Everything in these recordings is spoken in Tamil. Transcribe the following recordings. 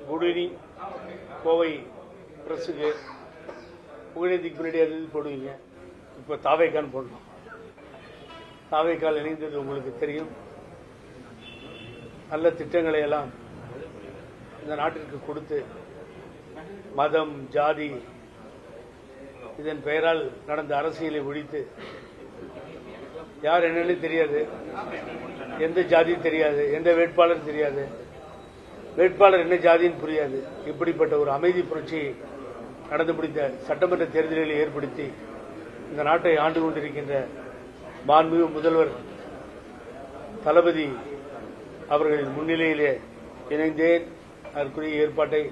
Good evening. கோவை பிரஸுக்கு புகழேந்திக்கு முன்னாடி அது போடுவீங்க. இப்போ தாவேக்கான்னு போடணும். தாவேக்கால் இணைந்தது உங்களுக்கு தெரியும். நல்ல திட்டங்களை எல்லாம் இந்த நாட்டிற்கு கொடுத்து மதம் ஜாதி இதன் பெயரால் நடந்த அரசியலை ஒழித்து யார் என்னன்னு தெரியாது, எந்த ஜாதியும் தெரியாது, எந்த வேட்பாளரும் தெரியாது, வேட்பாளர் என்ன ஜாதின்னு புரியாது. இப்படிப்பட்ட ஒரு அமைதி புரட்சி நடந்து முடிந்த சட்டமன்ற தேர்தல்களை ஏற்படுத்தி இந்த நாட்டை ஆண்டு கொண்டிருக்கின்ற மாண்புமிகு முதல்வர் தளபதி அவர்களின் முன்னிலையிலே இணைந்தேன். அதற்குரிய ஏற்பாட்டை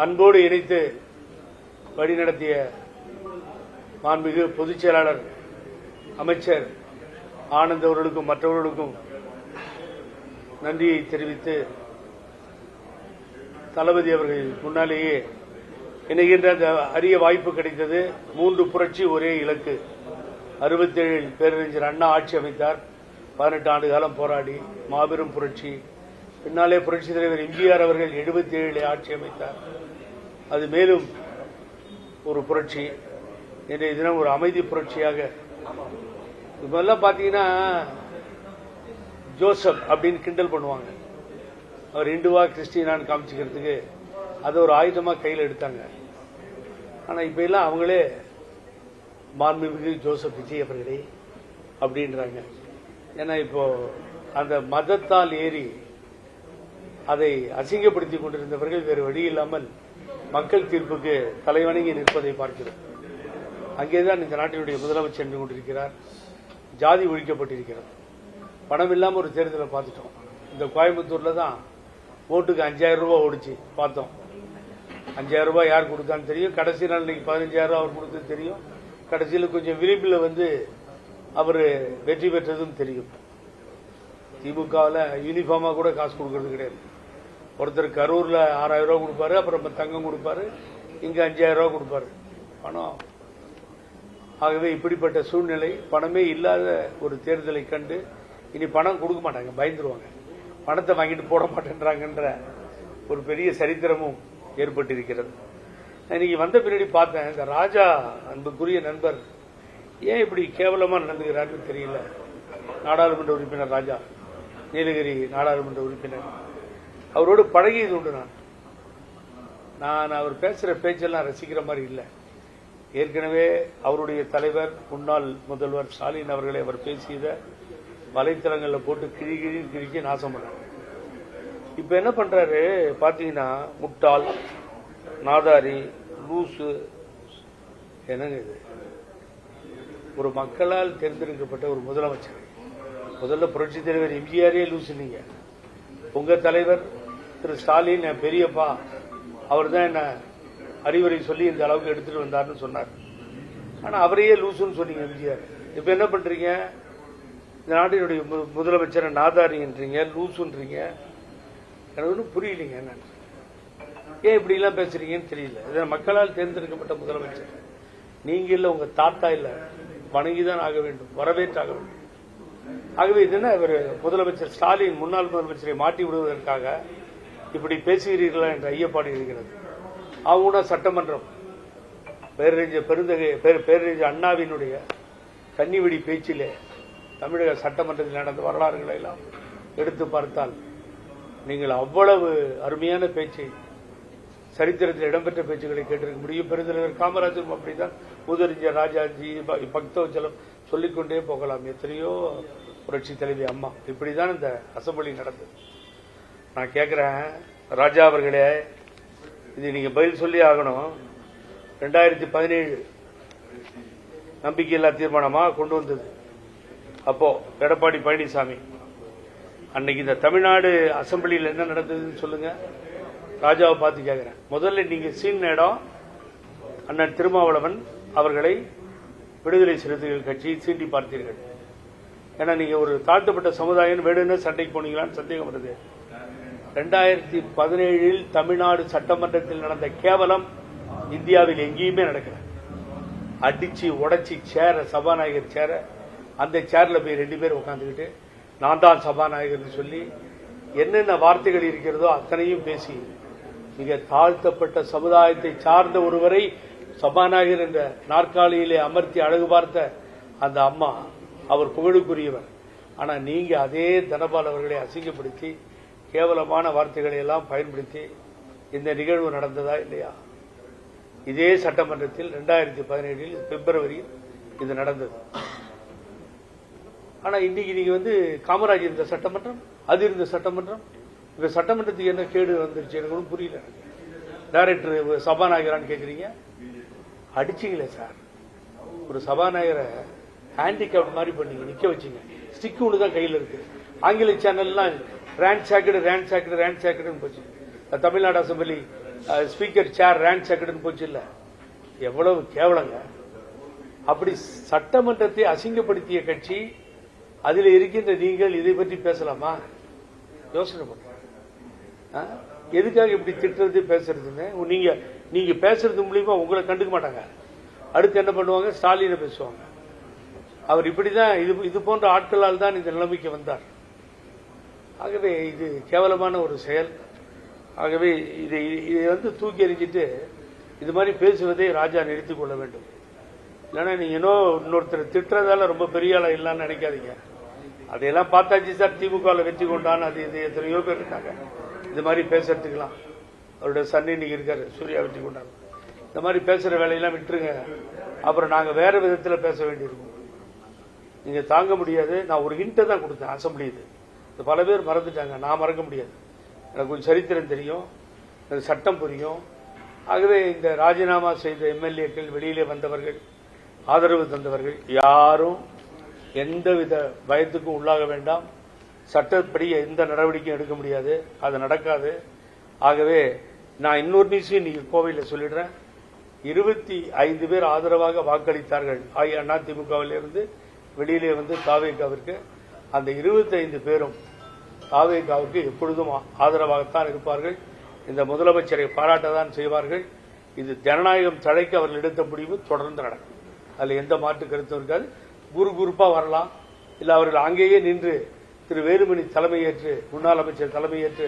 அன்போடு இணைத்து வழிநடத்திய மாண்புமிகு பொதுச் செயலாளர் அமைச்சர் ஆனந்த் அவர்களுக்கும் மற்றவர்களுக்கும் நன்றியை தெரிவித்து தளபதி அவர்கள் முன்னாலேயே இணைகின்ற அந்த அரிய வாய்ப்பு கிடைத்தது. 3 புரட்சி ஒரே இலக்கு. 67 பேரறிஞர் அண்ணா ஆட்சி அமைத்தார். 18 ஆண்டு காலம் போராடி மாபெரும் புரட்சி. பின்னாலே புரட்சித் தலைவர் எம்ஜிஆர் அவர்கள் 77 ஆட்சி அமைத்தார். அது மேலும் ஒரு புரட்சி. இன்றைய தினம் ஒரு அமைதி புரட்சியாக இப்பெல்லாம் பாத்தீங்கன்னா ஜோசப் அப்படின்னு கிண்டல் பண்ணுவாங்க. அவர் இந்துவா கிறிஸ்டினான்னு காமிச்சிக்கிறதுக்கு அது ஒரு ஆயுதமா கையில் எடுத்தாங்க. ஆனா இப்ப எல்லாம் அவங்களே மாண்புமிகு ஜோசப் விஜய் அவர்களே அப்படின்றாங்க. ஏன்னா இப்போ அந்த மதத்தால் ஏறி அதை அசிங்கப்படுத்தி கொண்டிருந்தவர்கள் வேறு வழி இல்லாமல் மக்கள் தீர்ப்புக்கு தலைவணங்கி நிற்பதை பார்க்கிறோம். அங்கேதான் இந்த நாட்டினுடைய முதலமைச்சர் சென்று கொண்டிருக்கிறார். ஜாதி ஒழிக்கப்பட்டிருக்கிறது. பணம் இல்லாமல் ஒரு தேர்தலை பார்த்துட்டோம். இந்த கோயம்புத்தூர்ல தான் ஓட்டுக்கு 5000 ரூபாய் ஓடிச்சு பார்த்தோம். 5000 ரூபாய் யார் கொடுத்தான்னு தெரியும். கடைசி நாள் இன்னைக்கு 15000 அவர் கொடுத்தது தெரியும். கடைசியில் கொஞ்சம் விளிம்பில் வந்து அவர் வெற்றி பெற்றதும் தெரியும். திமுகவில் யூனிஃபார்மா கூட காசு கொடுக்கறது கிடையாது. ஒருத்தர் கரூர்ல 6000 ரூபாய் கொடுப்பாரு, அப்புறம் தங்கம் கொடுப்பாரு, இங்க 5000 ரூபாய் கொடுப்பாரு. பணம். ஆகவே இப்படிப்பட்ட சூழ்நிலை, பணமே இல்லாத ஒரு தேர்தலை கண்டு இனி பணம் கொடுக்க மாட்டாங்க, பயந்துருவாங்க. பணத்தை வாங்கிட்டு போட மாட்டேன்றாங்கன்ற ஒரு பெரிய சரித்திரமும் ஏற்பட்டிருக்கிறது. இன்னைக்கு வந்த பின்னாடி பார்த்தேன், இந்த ராஜா அன்புக்குரிய நண்பர் ஏன் இப்படி கேவலமா நடந்துகிறாருன்னு தெரியல. நாடாளுமன்ற உறுப்பினர் ராஜா, நீலகிரி நாடாளுமன்ற உறுப்பினர், அவரோடு பழகியது உண்டு. நான் அவர் பேசுற பேச்செல்லாம் ரசிக்கிற மாதிரி இல்லை. ஏற்கனவே அவருடைய தலைவர் முன்னாள் முதல்வர் ஸ்டாலின் அவர்களை அவர் பேசியத வலைத்தளங்களில் போட்டு கிழிக்கி நாசம் பண்ணார். இப்ப என்ன பண்றாரு பாத்தீங்கன்னா, முட்டாள், நாதாரி, லூசு. என்னங்க இது? ஒரு மக்களால் தேர்ந்தெடுக்கப்பட்ட ஒரு முதலமைச்சர். முதல்ல புரட்சித் தலைவர் எம்ஜிஆரே லூசு. நீங்க உங்க தலைவர் திரு ஸ்டாலின் என் பெரியப்பா, அவர் தான் என்ன அறிவுரை சொல்லி இந்த அளவுக்கு எடுத்துட்டு வந்தார்னு சொன்னார். ஆனா அவரையே லூசுன்னு சொன்னீங்க எம்ஜிஆர். இப்ப என்ன பண்றீங்க? இந்த நாட்டினுடைய முதலமைச்சரை நாதாரின்றீங்க, லூசுன்றீங்க. எனக்கு ஒன்றும் புரியலீங்க. என்ன ஏன் இப்படி எல்லாம் பேசுறீங்கன்னு தெரியல. இது மக்களால் தேர்ந்தெடுக்கப்பட்ட முதலமைச்சர். நீங்க இல்ல, உங்க தாத்தா இல்ல, வணங்கிதான் ஆக வேண்டும், வரவேற்றாக வேண்டும். ஆகவே இது என்ன, இவர் முதலமைச்சர் ஸ்டாலின் முன்னாள் முதலமைச்சரை மாட்டி விடுவதற்காக இப்படி பேசுகிறீர்களா என்ற ஐயப்பாடு இருக்கிறது. அவங்க சட்டமன்றம் பேரறிஞர் அண்ணாவினுடைய கன்னிவெடி பேச்சிலே தமிழக சட்டமன்றத்தில் நடந்த வரலாறுகளை எல்லாம் எடுத்து பார்த்தால் நீங்கள் அவ்வளவு அருமையான பேச்சை, சரித்திரத்தில் இடம்பெற்ற பேச்சுக்களை கேட்டிருக்க முடியும். பெருந்தலைவர் காமராஜரும் அப்படித்தான், முதலமைச்சர் ராஜாஜி, பக்தவச்சலம் சொல்லிக்கொண்டே போகலாம். எத்தனையோ புரட்சி தலைவி அம்மா. இப்படிதான் இந்த அசம்பிளி நடந்தது. நான் கேட்கிறேன் ராஜா அவர்களே, இது நீங்க பதில் சொல்லி ஆகணும். 2017 நம்பிக்கையில்லா தீர்மானமா கொண்டு வந்தது அப்போ எடப்பாடி பழனிசாமி. அன்னைக்கு இந்த தமிழ்நாடு அசம்பிளியில் என்ன நடந்ததுன்னு சொல்லுங்க. ராஜாவை பார்த்து கேட்கிறேன். முதல்ல நீங்க சீன் இடம் அண்ணன் திருமாவளவன் அவர்களை விடுதலை சிறுத்தைகள் கட்சி சீண்டி பார்த்தீர்கள். ஏன்னா நீங்க ஒரு தாழ்த்தப்பட்ட சமுதாயம் வேணும்னு சண்டைக்கு போனீங்களான்னு சந்தேகம் வருது. 2017 தமிழ்நாடு சட்டமன்றத்தில் நடந்த கேவலம் இந்தியாவில் எங்கேயுமே நடக்கல. அடிச்சு உடைச்சி சேர, சபாநாயகர் சேர, அந்த சேர்ல போய் 2 பேர் உட்காந்துக்கிட்டு நான் தான் சபாநாயகர்னு சொல்லி என்னென்ன வார்த்தைகள் இருக்கிறதோ அத்தனையும் பேசி மிக தாழ்த்தப்பட்ட சமுதாயத்தை சார்ந்த ஒருவரை சபாநாயகர் என்ற நாற்காலியிலே அமர்த்தி அழகு பார்த்த அந்த அம்மா, அவர் புகழுக்குரியவர். ஆனா நீங்க அதே தனபால் அவர்களை அசிங்கப்படுத்தி கேவலமான வார்த்தைகளை எல்லாம் பயன்படுத்தி இந்த நிகழ்வு நடந்ததா இல்லையா? இதே சட்டமன்றத்தில் 2017 பிப்ரவரியில் இது நடந்தது. ஆனா இன்னைக்கு நீங்க காமராஜ் இருந்த சட்டமன்றம், அது இருந்த சட்டமன்றம், இப்ப சட்டமன்றத்துக்கு என்ன கேடு வந்துருச்சு எனக்கு ஒன்றும் புரியல. டைரக்டர் சபாநாயகரான்னு கேக்குறீங்க, அடிச்சீங்களே சார். ஒரு சபாநாயகரை ஹேண்டிகேப்ட் மாதிரி பண்ணீங்க, நிக்க வச்சீங்க. ஸ்டிக் ஒன்று தான் கையில் இருக்கு. ஆங்கில சேனல்லாம் ரேண்ட் போச்சு. தமிழ்நாடு அசம்பிளி ஸ்பீக்கர் சேர் ரேண்ட் போச்சு. இல்ல எவ்வளவு கேவலங்க. அப்படி சட்டமன்றத்தை அசிங்கப்படுத்திய கட்சி, அதில் இருக்கின்ற நீங்கள் இதை பற்றி பேசலாமா? யோசனை பண்ணுங்க. எதுக்காக இப்படி திட்டுறது பேசுறதுன்னு? நீங்க பேசுறது மூலியமா உங்களை கண்டுக்க மாட்டாங்க. அடுத்து என்ன பண்ணுவாங்க? ஸ்டாலினை பேசுவாங்க. அவர் இப்படிதான் இது போன்ற ஆட்களால் தான் இந்த நிலைமைக்கு வந்தார். ஆகவே இது கேவலமான ஒரு செயல். ஆகவே இதை தூக்கி எறிஞ்சிட்டு இது மாதிரி பேசுவதை ராஜா நிறுத்திக் கொள்ள வேண்டும். இல்லைன்னா நீங்க இன்னொருத்தர் திட்டுறதால ரொம்ப பெரிய ஆளா இல்லைன்னு நினைக்காதீங்க. அதையெல்லாம் பார்த்தாச்சு சார். திமுக வெற்றி கொண்டான்னு அது இது எத்தனையோ பேர் இருக்காங்க இது மாதிரி பேசுறதுக்கெல்லாம். அவருடைய சன் இன்னைக்கு இருக்காரு, சூர்யா வெற்றி கொண்டாரு. இந்த மாதிரி பேசுற வேலையெல்லாம் விட்டுருங்க. அப்புறம் நாங்க வேற விதத்துல பேச வேண்டியிருக்கும். நீங்க தாங்க முடியாது. நான் ஒரு ஹிண்ட்டை தான் கொடுத்தேன் அசம்பிளி. இது பல பேர் மறந்துட்டாங்க, நான் மறக்க முடியாது. எனக்கு கொஞ்சம் சரித்திரம் தெரியும், எனக்கு சட்டம் புரியும். ஆகவே இந்த ராஜினாமா செய்த எம்எல்ஏக்கள், வெளியிலே வந்தவர்கள், ஆதரவு தந்தவர்கள் யாரும் எந்தவித பயத்துக்கும் உள்ளாக வேண்டாம். சட்டப்படி எந்த நடவடிக்கையும் எடுக்க முடியாது, அது நடக்காது. ஆகவே நான் இன்னொரு நியூஸையும் இன்னைக்கு கோவையில் சொல்லிடுறேன். 25 பேர் ஆதரவாக வாக்களித்தார்கள் அதிமுகவில் இருந்து வெளியிலே தாவேகாவிற்கு. அந்த 25 பேரும் தாவேகாவுக்கு எப்பொழுதும் ஆதரவாகத்தான் இருப்பார்கள். இந்த முதலமைச்சரை பாராட்டத்தான் செய்வார்கள். இது ஜனநாயகம் தழைக்க அவர்கள் எடுத்த முடிவு தொடர்ந்து நடக்கும். அதில் எந்த மாற்று கருத்தும் இருக்காது. குரூப்பா வரலாம், இல்ல அவர்கள் அங்கேயே நின்று திரு வேலுமணி தலைமையேற்று, முன்னாள் அமைச்சர் தலைமையேற்று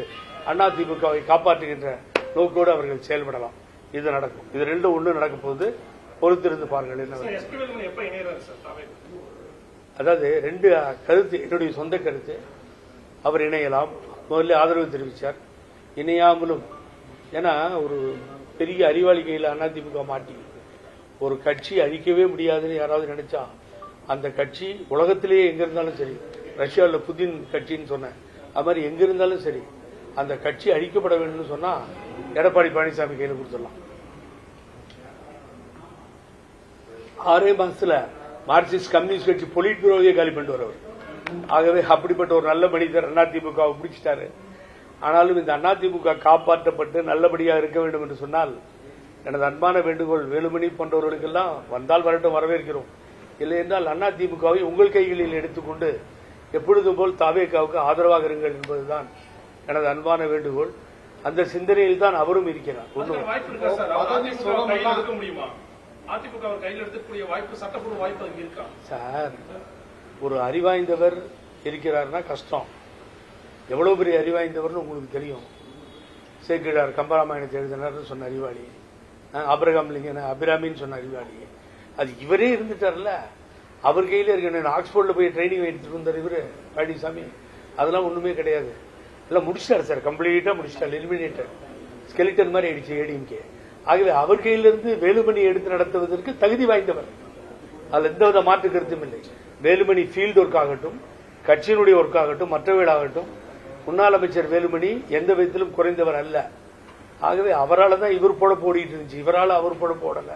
அதிமுகவை காப்பாற்றுகின்ற நோக்கோடு அவர்கள் செயல்படலாம். இது நடக்கும். இது ரெண்டும் ஒன்று நடக்கும் போது பொறுத்திருந்து பாருங்கள். அதாவது ரெண்டு கருத்து, என்னுடைய சொந்த கருத்து. அவர் இணையலாம், முதல்ல ஆதரவு தெரிவித்தார். இணையாமலும், ஏன்னா ஒரு பெரிய அறிவாளி கையில் அதிமுக மாட்டி ஒரு கட்சி அழிக்கவே முடியாதுன்னு யாராவது நினைச்சா, அந்த கட்சி உலகத்திலேயே எங்க இருந்தாலும் சரி, ரஷ்யாவில் புதின் கட்சின்னு சொன்னேன், அது மாதிரி எங்க இருந்தாலும் சரி, அந்த கட்சி அழிக்கப்பட வேண்டும் சொன்னா எடப்பாடி பழனிசாமி கையில் கொடுத்துடலாம். 6 மாசத்துல மார்க்சிஸ்ட் கம்யூனிஸ்ட் கட்சி பொலிட் பியூரோவையே காலி பண்ணிட்டு வரவர். ஆகவே அப்படிப்பட்ட ஒரு நல்ல மனிதர் அதிமுக பிடிச்சிட்டாரு. ஆனாலும் இந்த அதிமுக காப்பாற்றப்பட்டு நல்லபடியாக இருக்க வேண்டும் என்று சொன்னால் எனது அன்பான வேண்டுகோள், வேலுமணி போன்றவர்களுக்கெல்லாம் வந்தால் வரட்டும், வரவேற்கிறோம். இல்லை என்றால் அதிமுகவை உங்கள் கைகளில் எடுத்துக்கொண்டு எப்பொழுதும் போல் தாவேகாவுக்கு ஆதரவாக இருங்கள் என்பதுதான் எனது அன்பான வேண்டுகோள். அந்த சிந்தனையில் தான் அவரும் இருக்கிறார். சார், ஒரு அறிவாய்ந்தவர் இருக்கிறார்னா கஷ்டம். எவ்வளவு பெரிய அறிவாய்ந்தவர்னு உங்களுக்கு தெரியும். சேக்கிழார் கம்பராமாயணத்தை எழுதினார் சொன்ன அறிவாளி, அபிரகாம் லிங்கன் அபிராமின்னு சொன்ன அறிவாளி, அது இவரே இருந்துட்டார்ல. அவர் கையில இருக்க ஆக்ஸ்போர்ட்ல போய் ட்ரைனிங் எடுத்துட்டு வந்தார் இவரு பழனிசாமி. அதெல்லாம் ஒண்ணுமே கிடையாது. எல்லாம் முடிச்சிட்டாரு சார், கம்ப்ளீட்டா முடிச்சிட்டாரு, எலிமினேட்டர் ஸ்கெலிட்டன் மாதிரி ஆயிடுச்சு ஏடிஎம்கே. ஆகவே அவர் கையிலிருந்து வேலுமணி எடுத்து நடத்துவதற்கு தகுதி வாய்ந்தவர், அதுல எந்தவித மாற்று கருத்தும் இல்லை. வேலுமணி ஃபீல்டு ஒர்க் ஆகட்டும், கட்சியினுடைய ஒர்க் ஆகட்டும், மற்றவர்களாகட்டும், முன்னாள் அமைச்சர் வேலுமணி எந்த விதத்திலும் குறைந்தவர் அல்ல. ஆகவே அவரால் தான் இவர் பொழப்பு ஓடிட்டு இருந்துச்சு, இவரால் அவர் பொழப்பு ஓடல.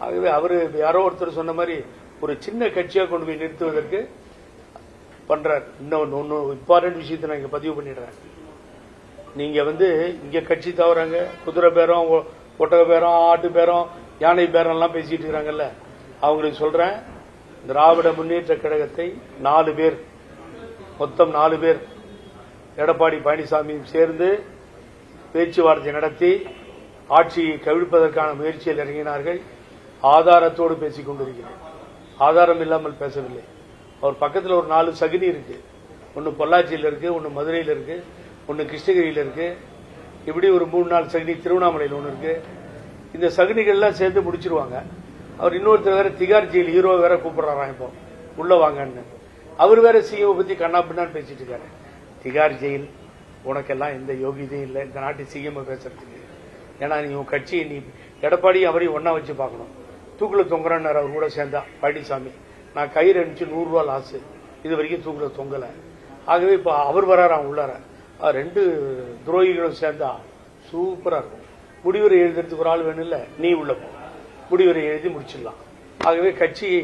ஆகவே அவரு யாரோ ஒருத்தர் சொன்ன மாதிரி ஒரு சின்ன கட்சியா கொண்டு போய் நிறுத்துவதற்கு பண்றார். இன்னொன்னு இம்பார்ட்டன்ட் விஷயத்தை நான் இங்க பதிவு பண்ணிடுறேன். நீங்க இங்க கட்சி தவறாங்க, குதிரை பேரம், ஒட்டக பேரம், ஆட்டு பேரம், யானை பேரம் எல்லாம் பேசிட்டு இருக்காங்கல்ல, அவங்களுக்கு சொல்றேன், திராவிட முன்னேற்ற கழகத்தை 4 பேர், மொத்தம் 4 பேர் எடப்பாடி பழனிசாமியும் சேர்ந்து பேச்சுவார்த்தை நடத்தி ஆட்சியை கவிழ்ப்பதற்கான முயற்சியில் இறங்கினார்கள். ஆதாரத்தோடு பேசிக் கொண்டிருக்கிறேன், ஆதாரம் இல்லாமல் பேசவில்லை. அவர் பக்கத்தில் ஒரு 4 சகுனி இருக்கு, ஒன்னு பொள்ளாச்சியில் இருக்கு, ஒன்னு மதுரையில் இருக்கு, ஒன்று கிருஷ்ணகிரியில் இருக்கு, இப்படி ஒரு 3-4 சகுனி திருவண்ணாமலையில் ஒன்று இருக்கு. இந்த சகுனிகள்லாம் சேர்ந்து முடிச்சிருவாங்க. அவர் இன்னொருத்தர் வேற திகார் ஜெயில் ஹீரோ வேற கூப்பிடுறாராம், இப்போ உள்ள வாங்கன்னு. அவர் வேற சிஎம் பத்தி கண்ணா பின்னான்னு பேசிட்டு இருக்காரு. திகார் ஜெயில் உனக்கெல்லாம் எந்த யோகியதையும் இல்லை இந்த நாட்டு சிஎம் பேசுறதுக்கு. ஏன்னா நீ உன் கட்சி நீ எடப்பாடி அவரையும் ஒன்னா வச்சு பார்க்கணும். தூக்குல தொங்குறான்னு அவர் கூட சேர்ந்தா பழனிசாமி, நான் கயிறு அனுப்பிச்சு 100 ரூபா லாஸ், இது வரைக்கும் தூக்குல தொங்கல. ஆகவே இப்ப அவர் வராராம் உள்ளார. 2 துரோகிகளும் சேர்ந்தா சூப்பரா இருக்கும். முடிவுரை எழுதுறதுக்கு ஒரு ஆள் வேணும் இல்ல, நீ உள்ள போ, முடிவுரை எழுதி முடிச்சிடலாம். ஆகவே கட்சியை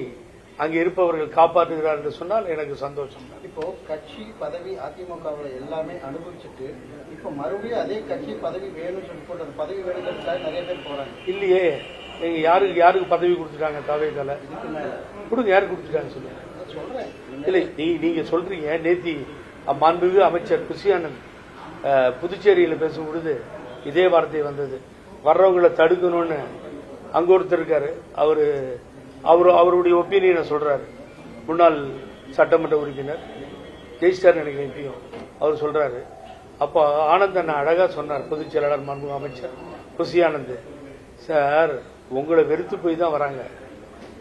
அங்கே இருப்பவர்கள் காப்பாற்றுகிறார் என்று சொன்னால் எனக்கு சந்தோஷம். இப்போ கட்சி பதவி அதிமுகவில் எல்லாமே அனுபவிச்சுட்டு இப்ப மறுபடியும் அதே கட்சி பதவி வேணும்னு சொல்லி போட்டு அந்த பதவி வேணுங்கிறதுக்காக நிறைய பேர் போறாங்க. இல்லையே, நீங்க யாருக்கு பதவி கொடுத்துட்டாங்க? தவேகால கொடுங்க, யாருக்கு கொடுத்துட்டாங்க சொல்லுங்க. சொல்றேன் இல்லை, நீங்க சொல்றீங்க. நேத்தி மாண்புமிகு அமைச்சர் புசியானந்த் புதுச்சேரியில் பேசும் பொழுது இதே வார்த்தை வந்தது. வர்றவங்களை தடுக்கணும்னு அங்க ஒருத்தர் இருக்காரு, அவருடைய ஒப்பீனியனை சொல்றாரு. முன்னாள் சட்டமன்ற உறுப்பினர் ஜெயிஸ்டார் நினைக்கிறேன் இப்பயும் அவர் சொல்றாரு. அப்போ ஆனந்த் அண்ணா அழகா சொன்னார், பொதுச் செயலாளர் மாண்புமிகு அமைச்சர் புசியானந்த் சார், உங்களை வெறுத்து போய் தான் வராங்க,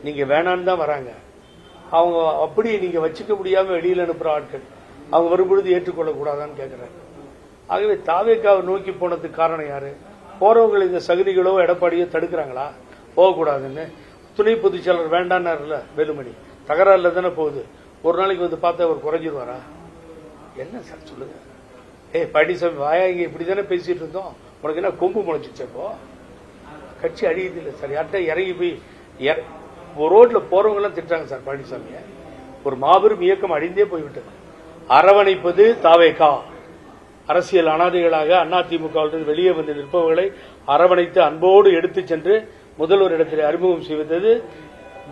நீங்க வேணான்னு தான் வராங்க. அவங்க அப்படி நீங்க வச்சுக்க முடியாம வெளியில அனுப்புற ஆட்கள் அவங்க வரும்பொழுது ஏற்றுக்கொள்ள கூடாதான்னு கேட்கிறாரு. ஆகவே தாவேக்காவை நோக்கி போனதுக்கு காரணம் யாரு? போறவங்களை இந்த சகுதிகளோ எடப்பாடியோ தடுக்கிறாங்களா போகக்கூடாதுன்னு? துணை பொதுச் செயலர் வேண்டான்னாருல வேலுமணி, தகராறுல தானே போகுது. ஒரு நாளைக்கு வந்து பார்த்தா அவர் குறைஞ்சிருவாரா? என்ன சார் சொல்லுங்க. பழனிசாமி வாயா, இங்க இப்படிதானே பேசிட்டு இருந்தோம், உனக்கு என்ன கொம்பு முளைச்சிச்சப்போ? கட்சி அழியுது இல்லை சார். யார்கிட்ட இறங்கி போய் ரோட்ல போறவங்க எல்லாம் திட்டாங்க சார் பழனிசாமிய. ஒரு மாபெரும் இயக்கம் அழிந்தே போய்விட்டது. அரவணைப்பது தாவேகா. அரசியல் அனாதைகளாக அதிமுகவிலிருந்து வெளியே வந்து நிற்பவர்களை அரவணைத்து அன்போடு எடுத்துச் சென்று முதல்வர் இடத்தில் அறிமுகம் செய்வது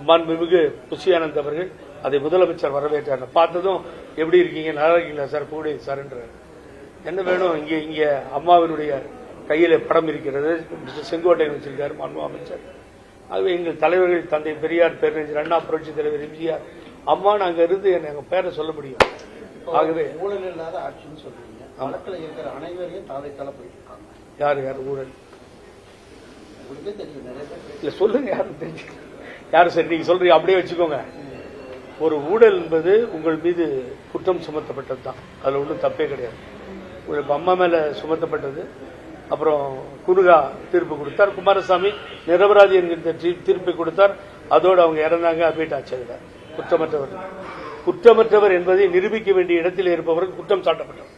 மாண்புமிகு புசியானந்த் அவர்கள். அதை முதலமைச்சர் வரவேற்றார். பார்த்ததும் எப்படி இருக்கீங்க, நல்லா இருக்கீங்களா சார், கூட சார் என்றார். என்ன வேணும்? இங்க அம்மாவினுடைய கையில படம் இருக்கிறது, செங்கோட்டையன் வச்சிருக்காரு மாண்பு அமைச்சர். ஆகவே எங்கள் தலைவர்கள் தந்தை பெரியார், பேரறிஞர் அண்ணா, புரட்சி தலைவர் எம்ஜிஆர், அம்மா நாங்க இருந்து எங்க பேரை சொல்ல முடியும். ஆகவே ஊழல் இல்லாத ஆட்சின்னு சொல்றீங்க, வழக்கில் இருக்கிற அனைவரையும் தாவேக்கால போயிட்டு இருக்காங்க. யார் ஊழல் உங்களுக்கே தெரியும், நிறைய பேர் இல்ல சொல்லுங்க, யாரும் தெரிஞ்சு யாரும் சரி நீங்க சொல்றீங்க அப்படியே வச்சுக்கோங்க. ஒரு ஊழல் என்பது உங்கள் மீது குற்றம் சுமத்தப்பட்டது தான், அதுல ஒன்றும் தப்பே கிடையாது. உங்களுக்கு அம்மா மேல சுமத்தப்பட்டது. அப்புறம் குருகா தீர்ப்பு கொடுத்தார், குமாரசாமி நிரபராதி என்கிற தீர்ப்பை கொடுத்தார். அதோடு அவங்க இறந்தாங்க, அட்மிட் ஆச்சு. குற்றமற்றவர் என்பதை நிரூபிக்க வேண்டிய இடத்தில் இருப்பவர்கள் குற்றம் சாட்டப்பட்டவர்.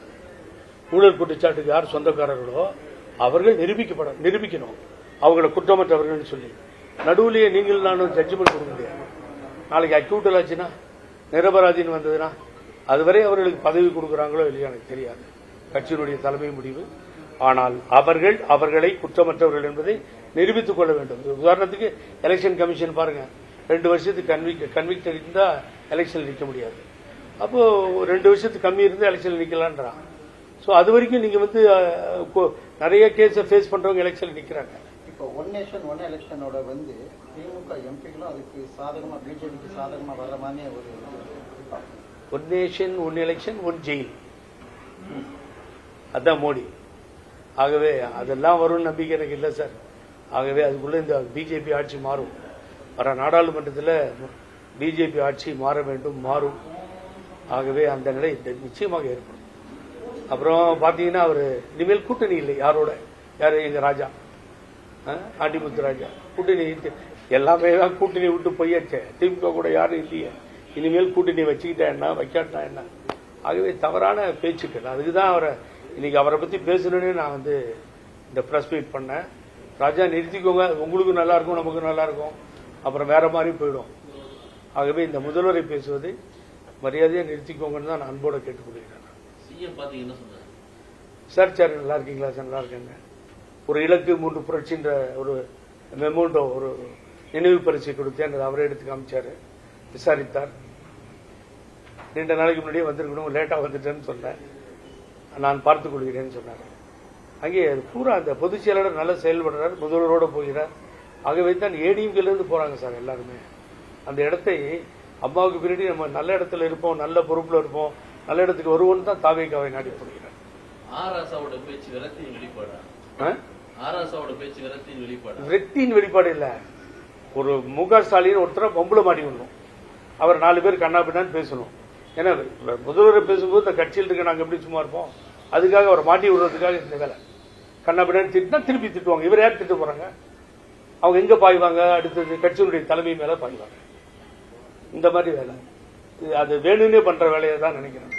ஊழல் குற்றச்சாட்டுக்கு யார் சொந்தக்காரர்களோ அவர்கள் நிரூபிக்கணும் அவங்களை குற்றமற்றவர்கள் சொல்லி. நடுவுலயே நீங்கள் நானும் ஜட்ஜ்மெண்ட் கொடுக்க முடியாது. நாளைக்கு அக்யூட்டல் ஆச்சுன்னா, நிரபராதின்னு வந்ததுன்னா, அதுவரை அவர்களுக்கு பதவி கொடுக்குறாங்களோ இல்லையா எனக்கு தெரியாது, கட்சியினுடைய தலைமை முடிவு. ஆனால் அவர்களை குற்றமற்றவர்கள் என்பதை நிரூபித்துக் கொள்ள வேண்டும். உதாரணத்துக்கு எலெக்ஷன் கமிஷன் பாருங்க, 2 வருஷத்துக்கு கன்விக்ட் இருந்தா எலெக்ஷன் நிற்க முடியாது. அப்போ 2 வருஷத்துக்கு கம்மி இருந்து எலெக்ஷன் நிக்கலான்றான். சோ அது வரைக்கும் நீங்க வந்து நிறைய கேஸை ஃபேஸ் பண்றவங்க எலெக்ஷன் நிக்கிறாங்க. இப்போ ஒன் நேஷன் ஒன் எலெக்ஷனோட வந்து திமுக எம்பிகளும் அதுக்கு சாதகமா, பிஜேபிக்கு சாதகமா வர்ற மாதிரி ஒரு one nation one election one jail, அதான் மோடி. ஆகவே அதெல்லாம் வரும் நம்பிக்கை எனக்கு இல்லை சார். ஆகவே அதுக்குள்ள இந்த பிஜேபி ஆட்சி மாறும். வர நாடாளுமன்றத்தில் பிஜேபி ஆட்சி மாற வேண்டும், மாறும். ஆகவே அந்த நிலை நிச்சயமாக ஏற்படும். அப்புறம் பாத்தீங்கன்னா அவர் இனிமேல் கூட்டணி இல்லை யாரோட, யாரு எங்க ராஜா ஆண்டிமுத்து ராஜா கூட்டணி எல்லாமே தான் கூட்டணி விட்டு போயாச்சு. திமுக கூட யாரும் இல்லையே, இனிமேல் கூட்டணி வச்சுக்கிட்டா என்ன வைக்காட்டா என்ன. ஆகவே தவறான பேச்சுக்கள். அதுக்குதான் இன்னைக்கு அவரை பத்தி பேசணும்னு நான் வந்து இந்த பிரஸ் மீட் பண்ணேன். ராஜா நிறுத்திக்கோங்க, உங்களுக்கும் நல்லா இருக்கும், நமக்கும் நல்லா இருக்கும், அப்புறம் வேற மாதிரி போயிடும். ஆகவே இந்த முதல்வரை பேசுவதை மரியாதையா நிறுத்திக்கோங்கன்னு தான் நான் அன்போட கேட்டுக்கொள்கிறேன். சார் சார் நல்லா இருக்கீங்களா சார்? நல்லா இருக்கேங்க. ஒரு இலக்கு 3 புரட்சின்ற ஒரு மெமோண்டோ, ஒரு நினைவு பரிசை கொடுத்தேன். அவரே எடுத்து காமிச்சாரு, விசாரித்தார். நீண்ட நாளைக்கு முன்னாடியே வந்திருக்கணும், லேட்டா வந்துட்டேன்னு சொன்னேன், நான் பார்த்துக் கொள்கிறேன்னு சொன்னார். அங்கே பூரா அந்த பொதுச் செயலாளர் நல்லா செயல்படுறார், முதல்வரோட போகிறார். ஆகவே தான் ஏடிஎம்கிலிருந்து போறாங்க சார் எல்லாருமே. அந்த இடத்தை அம்மாவுக்கு பின்னாடி நம்ம நல்ல இடத்துல இருப்போம், நல்ல பொறுப்புல இருப்போம், நல்ல இடத்துக்கு வருவோம்னு தான் தாவேகாவை நாடி போகிறார். ஆராசாவோட பேச்சு விரக்தியின் வெளிப்பாடு. ஆராசாவோட பேச்சு விரக்தியின் வெளிப்பாடு. விரக்தியின் வெளிப்பாடு இல்ல. ஒரு முக ஸ்டாலின் ஒருத்தரை பொம்பளை மாட்டி விடணும். அவர் 4 பேர் கண்ணா பின்னான்னு பேசணும். ஏன்னா முதல்வர் பேசும்போது இந்த கட்சியில் இருக்க நாங்க எப்படி சும்மா இருப்போம், அதுக்காக அவரை மாட்டி விடுறதுக்காக இந்த வேலை. கண்ணா பின்னான்னு திட்டினா திருப்பி திட்டுவாங்க. இவர் யார் திட்ட போறாங்க? அவங்க எங்க பாய்வாங்க? அடுத்தது கட்சியினுடைய தலைமை மேல பாய்வாங்க. இந்த மாதிரி வேலை அது வேணும்னே பண்ற வேலையை தான் நினைக்கிறேன்.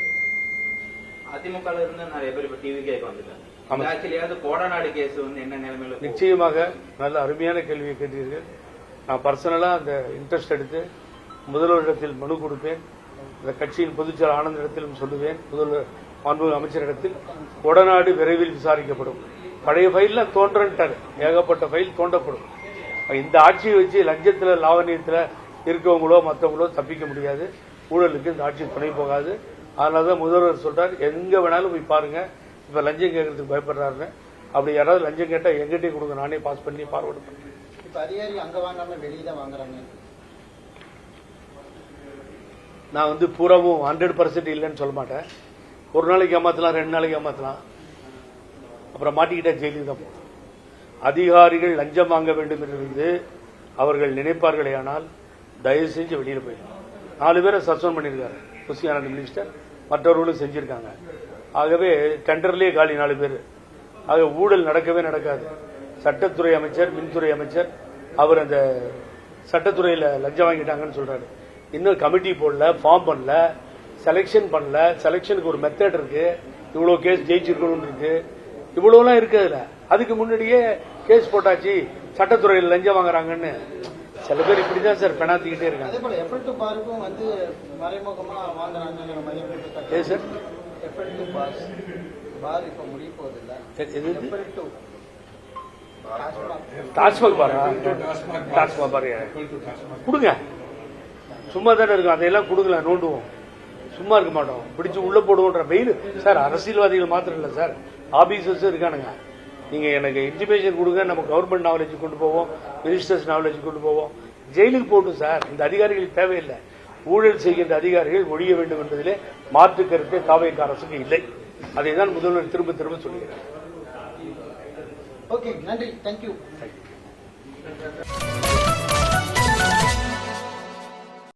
அதிமுக இருந்து நிறைய பேர் இப்ப டிவி கேட்க வந்துட்டாங்க. ஆக்சுவலியாவது கோடநாடு கேஸ் வந்து என்ன நிலைமையில? நிச்சயமாக நல்ல அருமையான கேள்வியை கேட்டீர்கள். நான் பர்சனலா அந்த இன்ட்ரெஸ்ட் எடுத்து முதல்வரிடத்தில் மனு கொடுப்பேன். இந்த கட்சியின் பொதுச்செயலாளர் ஆனந்திடத்திலும் சொல்லுவேன். முதல்வர் மாண்புமிகு அமைச்சரிடத்தில் கொடநாடு விரைவில் விசாரிக்கப்படும். பழைய ஃபைல்ல தோன்றன்ட்டார், ஏகப்பட்ட ஃபைல் தோண்டப்படும். இந்த ஆட்சியை வச்சு லஞ்சத்துல லாவணியத்துல இருக்கவங்களோ மற்றவங்களோ தப்பிக்க முடியாது. ஊழலுக்கு இந்த ஆட்சி துணை போகாது. அதனாலதான் முதல்வர் சொல்றாரு, எங்க வேணாலும் போய் பாருங்க. இப்ப லஞ்சம் கேட்கறதுக்கு பயப்படுறாருன்னு. அப்படி யாராவது லஞ்சம் கேட்டா எங்கிட்டே கொடுங்க, நானே பாஸ் பண்ணி ஃபார்வர்டு பண்றேன். இப்ப அதிகாரி அங்க வாங்காம வெளியே தான் வாங்குறாங்க. நான் வந்து பூராவும் 100% இல்லைன்னு சொல்ல மாட்டேன். ஒரு நாளைக்கு ஏமாத்தலாம், 2 நாளைக்கு ஏமாத்தலாம், அப்புறம் மாட்டிக்கிட்டா ஜெயிலுக்கு தான் போகணும். அதிகாரிகள் லஞ்சம் வாங்க வேண்டும் என்று அவர்கள் நினைப்பார்களே ஆனால் தயவு செஞ்சு வெளியில போயிடும். 4 பேரை சஸ்பெண்ட் பண்ணியிருக்காரு புசி ஆனந்த் மினிஸ்டர், மற்றவர்களும் செஞ்சிருக்காங்க. ஆகவே டெண்டர்லேயே காலி 4 பேர். ஆக ஊழல் நடக்கவே நடக்காது. சட்டத்துறை அமைச்சர், மின்துறை அமைச்சர், அவர் அந்த சட்டத்துறையில லஞ்சம் வாங்கிட்டாங்கன்னு சொல்றாரு. இன்னும் கமிட்டி போடல, ஃபார்ம் பண்ணல, செலெக்ஷன் பண்ணல. செலெக்ஷனுக்கு ஒரு மெத்தட் இருக்கு. இவ்வளவு கேஸ் ஜெயிச்சிருக்கணும் இருக்கு, இவ்வளவுலாம் இருக்கு. அதுல அதுக்கு முன்னாடியே கேஸ் போட்டாச்சு சட்டத்துறையில் லஞ்சம் வாங்குறாங்கன்னு. சில பேர் இப்படிதான் சார் பெணாத்திக்கிட்டே இருக்காங்க. அதே போல எஃபர்ட் டு பாருக்கும் வந்து மறைமுகமா வாங்குறாங்கிற மாதிரி ஏ சார் எஃபர்ட் டு பார் இப்ப முடிய போகுது இல்ல. எஃபர்ட் டு டாஸ்மாக் பாரு, டாஸ்மாக் பாரு கொடுங்க. சும்மா தானே இருக்கும், அதையெல்லாம் கொடுக்கலாம், நோண்டுவோம். சும்மா இருக்க மாட்டோம், பிடிச்சு உள்ள போடுவோன்ற வெயில் சார். அரசியல்வாதிகள் மாத்திரம் இல்ல சார், ஆபீசர்ஸ் இருக்கானுங்க. நீங்க எனக்கு இன்டிமேஷன் கொடுங்க, நம்ம கவர்மெண்ட் நாலேஜ் கொண்டு போவோம், மினிஸ்டர்ஸ் நாலேஜ் கொண்டு போவோம். ஜெயிலுக்கு போட்டும் சார். இந்த அதிகாரிகள் தேவையில்லை. ஊழல் செய்கின்ற அதிகாரிகள் ஒழிய வேண்டும் என்பதிலே மாற்று கருத்தை தாவேக அரசுக்கு இல்லை. அதை தான் முதல்வர் திரும்ப திரும்ப சொல்லுகிறார். ஓகே, நன்றி, தேங்க்யூ.